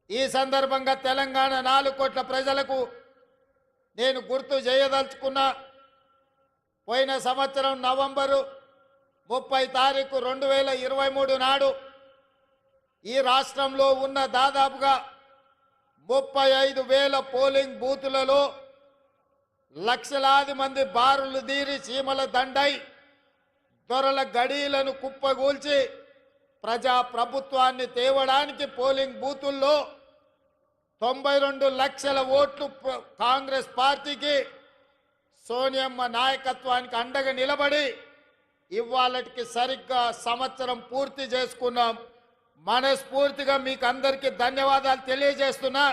ఈ సందర్భంగా తెలంగాణ 4 కోట్ల ప్రజలకు నేను గుర్తు చేయదలుచుకున్నా. పోయిన సంవత్సరం నవంబరు 30 తారీఖు 2023 నాడు ఈ రాష్ట్రంలో ఉన్న దాదాపుగా 35,000 పోలింగ్ బూతులలో లక్షలాది మంది బారులు తీరి చీమల దండై దొరల గడీలను కుప్పగూల్చి ప్రజా ప్రభుత్వాన్ని తేవడానికి పోలింగ్ బూతుల్లో 92 లక్షల ఓట్లు కాంగ్రెస్ పార్టీకి సోనియమ్మ నాయకత్వానికి అండగా నిలబడి ఇవాళకి సరిగ్గా సంవత్సరం పూర్తి చేసుకున్నాం. మనస్ఫూర్తిగా మీకు అందరికీ ధన్యవాదాలు తెలియజేస్తున్నా.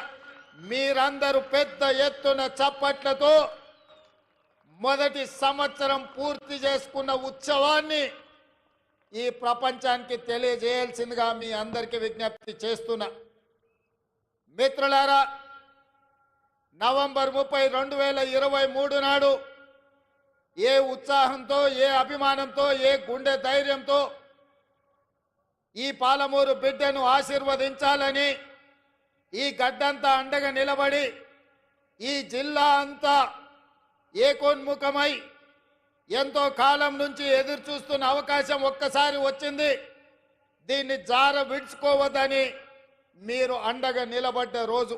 మీరందరూ పెద్ద ఎత్తున చప్పట్లతో మొదటి సంవత్సరం పూర్తి చేసుకున్న ఉత్సవాన్ని ఈ ప్రపంచానికి తెలియజేయాల్సిందిగా మీ అందరికీ విజ్ఞప్తి చేస్తున్నా. మిత్రులారా, నవంబర్ 30, 2023 నాడు ఏ ఉత్సాహంతో, ఏ అభిమానంతో, ఏ గుండె ధైర్యంతో ఈ పాలమూరు బిడ్డను ఆశీర్వదించాలని ఈ గడ్డంతా అండగా నిలబడి ఈ జిల్లా అంతా ఏకోన్ముఖమై ఎంతో కాలం నుంచి ఎదురు చూస్తున్న అవకాశం ఒక్కసారి వచ్చింది. దీన్ని జార విడుచుకోవద్దని మీరు అండగా నిలబడ్డ రోజు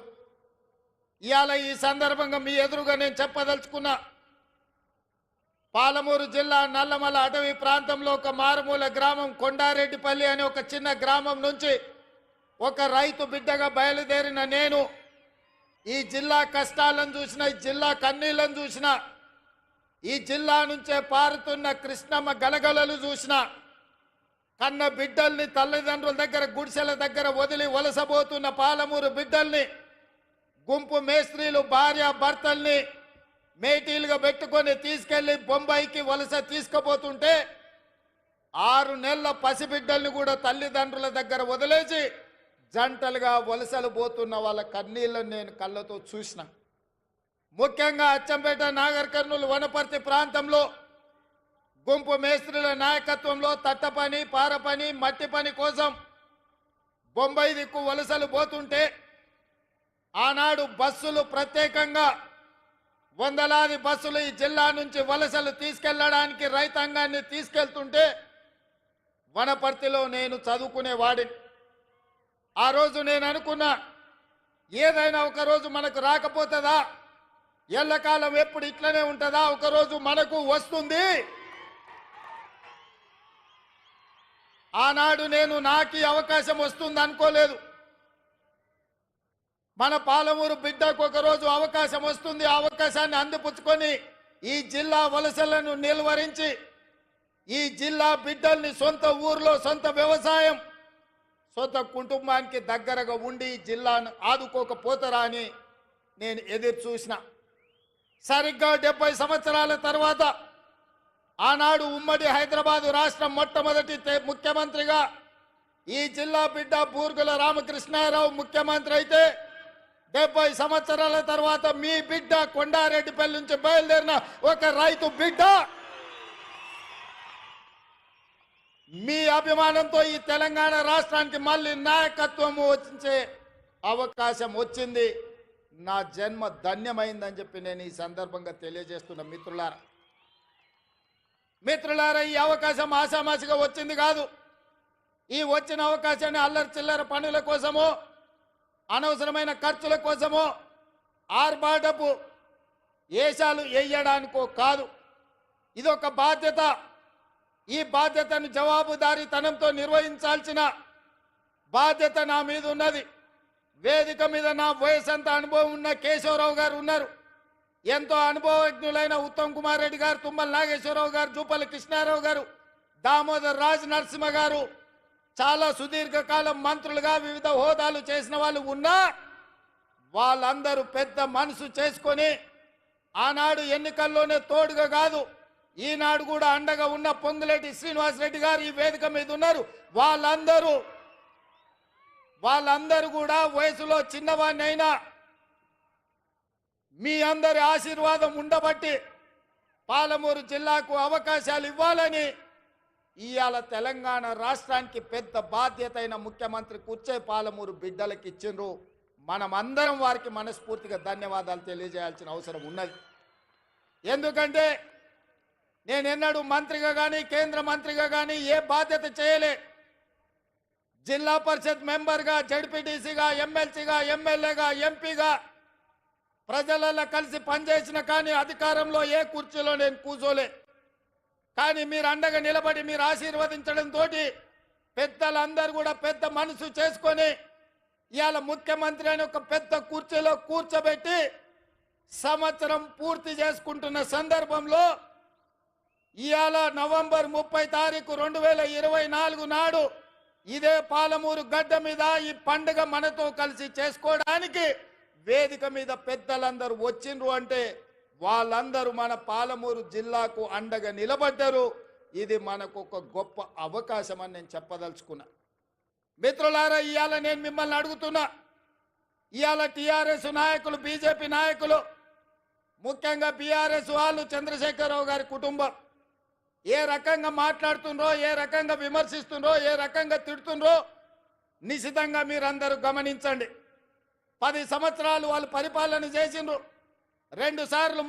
ఇవాళ. ఈ సందర్భంగా మీ ఎదురుగా నేను చెప్పదలుచుకున్నా. పాలమూరు జిల్లా నల్లమల అటవీ ప్రాంతంలో ఒక మారుమూల గ్రామం కొండారెడ్డిపల్లి అనే ఒక చిన్న గ్రామం నుంచి ఒక రైతు బిడ్డగా బయలుదేరిన నేను ఈ జిల్లా కష్టాలను చూసిన, ఈ జిల్లా కన్నీళ్లను చూసిన, ఈ జిల్లా నుంచే పారుతున్న కృష్ణమ్మ గలగలలు చూసిన, కన్న బిడ్డల్ని తల్లిదండ్రుల దగ్గర గుడిసెల దగ్గర వదిలి వలసబోతున్న పాలమూరు బిడ్డల్ని గుంపు మేస్త్రీలు భార్య భర్తల్ని మేటీలుగా పెట్టుకొని తీసుకెళ్లి బొంబాయికి వలస తీసుకుపోతుంటే 6 నెలల పసిబిడ్డల్ని కూడా తల్లిదండ్రుల దగ్గర వదిలేసి జంటలుగా వలసలు పోతున్న వాళ్ళ కన్నీళ్ళని నేను కళ్ళతో చూసిన. ముఖ్యంగా అచ్చంపేట, నాగర్ కర్నూలు, వనపర్తి ప్రాంతంలో గుంపు మేస్త్రీల నాయకత్వంలో తట్ట పని, పార పని, మట్టి పని కోసం బొంబాయి దిక్కు వలసలు పోతుంటే ఆనాడు బస్సులు ప్రత్యేకంగా వందలాది బస్సులు ఈ జిల్లా నుంచి వలసలు తీసుకెళ్లడానికి రైతాంగాన్ని తీసుకెళ్తుంటే వనపర్తిలో నేను చదువుకునేవాడిని. ఆ రోజు నేను అనుకున్నా, ఏదైనా ఒకరోజు మనకు రాకపోతుందా, ఎల్లకాలం ఎప్పుడు ఇట్లనే ఉంటుందా, ఒకరోజు మనకు వస్తుంది. ఆనాడు నేను నాకు అవకాశం వస్తుంది అనుకోలేదు. మన పాలమూరు బిడ్డకు ఒకరోజు అవకాశం వస్తుంది. ఆ అవకాశాన్ని అందిపుచ్చుకొని ఈ జిల్లా వలసలను నిలువరించి ఈ జిల్లా బిడ్డల్ని సొంత ఊర్లో సొంత వ్యవసాయం, సొంత కుటుంబానికి దగ్గరగా ఉండి జిల్లాను ఆదుకోకపోతారా అని నేను ఎదురు చూసిన. సరిగ్గా 70 సంవత్సరాల తర్వాత ఆనాడు ఉమ్మడి హైదరాబాదు రాష్ట్రం మొట్టమొదటి ముఖ్యమంత్రిగా ఈ జిల్లా బిడ్డ బూర్గుల రామకృష్ణారావు ముఖ్యమంత్రి అయితే 70 సంవత్సరాల తర్వాత మీ బిడ్డ కొండారెడ్డిపల్లి నుంచి బయలుదేరిన ఒక రైతు బిడ్డ మీ అభిమానంతో ఈ తెలంగాణ రాష్ట్రానికి మళ్ళీ నాయకత్వం వచ్చే అవకాశం వచ్చింది. నా జన్మ ధన్యమైందని చెప్పి నేను ఈ సందర్భంగా తెలియజేస్తున్న మిత్రులారా, ఈ అవకాశం ఆషామాషిగా వచ్చింది కాదు. ఈ వచ్చిన అవకాశాన్ని అల్లరి చిల్లర పనుల కోసమో, అనవసరమైన ఖర్చుల కోసమో, ఆర్భాటపు ఏషాలు వేయడానికో కాదు. ఇదొక బాధ్యత. ఈ బాధ్యతను జవాబుదారీతనంతో నిర్వహించాల్సిన బాధ్యత నా మీద ఉన్నది. వేదిక మీద నా వయసంత అనుభవం ఉన్న కేశవరావు గారు ఉన్నారు. ఎంతో అనుభవజ్ఞులైన ఉత్తమ్ కుమార్ రెడ్డి గారు, తుమ్మల నాగేశ్వరరావు గారు, జూపల్లి కృష్ణారావు గారు, దామోదర్ రాజ్ నరసింహ గారు, చాలా సుదీర్ఘకాలం మంత్రులుగా వివిధ హోదాలు చేసిన వాళ్ళు ఉన్నా వాళ్ళందరూ పెద్ద మనసు చేసుకొని ఆనాడు ఎన్నికల్లోనే తోడుగా కాదు, ఈనాడు కూడా అండగా ఉన్న పొంగులేటి శ్రీనివాసరెడ్డి గారు ఈ వేదిక మీద ఉన్నారు. వాళ్ళందరూ కూడా వయసులో చిన్నవాడిని అయినా మీ అందరి ఆశీర్వాదం ఉండబట్టి పాలమూరు జిల్లాకు అవకాశాలు ఇవ్వాలని ఇవాళ తెలంగాణ రాష్ట్రానికి పెద్ద బాధ్యత అయిన ముఖ్యమంత్రి కూర్చే పాలమూరు బిడ్డలకు ఇచ్చిండ్రు. మనమందరం వారికి మనస్ఫూర్తిగా ధన్యవాదాలు తెలియజేయాల్సిన అవసరం ఉన్నది. ఎందుకంటే నేనెన్నడూ మంత్రిగా కానీ కేంద్ర మంత్రిగా కానీ ఏ బాధ్యత చేయలే. జిల్లా పరిషత్ మెంబర్గా, జడ్పీటీసీగా, ఎమ్మెల్సీగా, ఎమ్మెల్యేగా, ఎంపీగా ప్రజలలో కలిసి పనిచేసిన కానీ అధికారంలో ఏ కుర్చీలో నేను కూర్చోలే. కానీ మీరు అండగా నిలబడి మీరు ఆశీర్వదించడంతో పెద్దలందరూ కూడా పెద్ద మనసు చేసుకొని ఇవాళ ముఖ్యమంత్రి అని ఒక పెద్ద కుర్చీలో కూర్చోబెట్టి సంవత్సరం పూర్తి చేసుకుంటున్న సందర్భంలో ఇవాళ నవంబర్ 30 తారీఖు 2024 నాడు ఇదే పాలమూరు గడ్డ మీద ఈ పండుగ మనతో కలిసి చేసుకోవడానికి వేదిక మీద పెద్దలందరూ వచ్చిండ్రు అంటే వాళ్ళందరూ మన పాలమూరు జిల్లాకు అండగా నిలబడ్డారు. ఇది మనకు ఒక గొప్ప అవకాశం అని నేను చెప్పదలుచుకున్నా. మిత్రులారా, ఇవాళ నేను మిమ్మల్ని అడుగుతున్నా, ఇవాళ టీఆర్ఎస్ నాయకులు, బీజేపీ నాయకులు, ముఖ్యంగా బీఆర్ఎస్ వాళ్ళు, చంద్రశేఖరరావు గారి కుటుంబం ఏ రకంగా మాట్లాడుతుండ్రో, ఏ రకంగా విమర్శిస్తుండ్రో, ఏ రకంగా తిడుతుండ్రో నిశితంగా మీరందరూ గమనించండి. 10 సంవత్సరాలు వాళ్ళు పరిపాలన చేసిండ్రు. 2 సార్లు